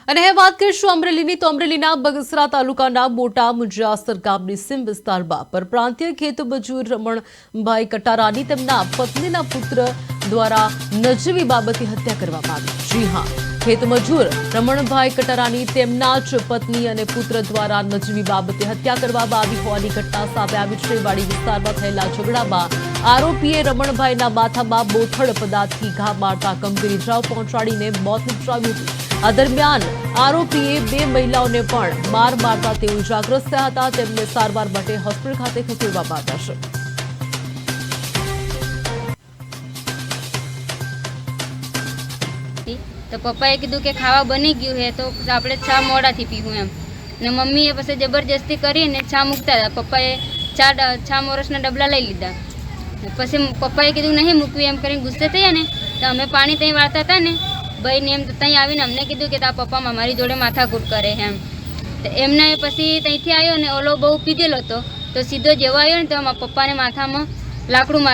અને હવે વાત કરીશું અમરેલીની તો અમરેલીના બગસરા તાલુકાના મોટા મુંજાસર ગામની સીમ વિસ્તારમાં પરપ્રાંતીય ખેત મજૂર રમણભાઈ કટારાની તેમના પત્નીના પુત્ર દ્વારા નજીવી બાબતે હત્યા કરવામાં આવી। જી હા, ખેત મજૂર રમણભાઈ કટારાની તેમના જ પત્ની અને પુત્ર દ્વારા નજીવી બાબતે હત્યા કરવામાં આવી હોવાની ઘટના સામે આવી છે। વાડી વિસ્તારમાં થયેલા ઝઘડામાં આરોપીએ રમણભાઈના માથામાં બોથડ પદાર્થથી ઘા મારતા ગંભીર ઇજાઓ પહોંચાડીને મોત નિપજાવ્યું હતું। આ દરમિયાન આરોપીએ બે મહિલાઓને પણ માર મારતા તેઓ ઇજાગ્રસ્ત થયા હતા। તેમને સારવાર માટે હોસ્પિટલ ખાતે ખસેડવામાં આવ્યા છે। તો પપ્પાએ કીધું કે ખાવા બની ગયું હે તો આપણે ચા મોડાથી પીવું એમ, ને મમ્મીએ પછી જબરજસ્તી કરીને ચા મૂકતા હતા। પપ્પાએ ચા મોરસના ડબલા લઈ લીધા। પછી પપ્પાએ કીધું નહીં મૂકવી એમ કરીને ગુસ્સે થયા ને તો અમે પાણી ત્યાં વાળતા હતા ને ભાઈને એમ ત્યાં આવીને અમને કીધું કે તારા પપ્પા મારી જોડે માથાકૂટ કરે એમ। તો એમને પછી ત્યાંથી આવ્યો ને ઓલો બહુ પીધેલો હતો તો સીધો જેવો આવ્યો ને તો પપ્પાને માથામાં લાકડું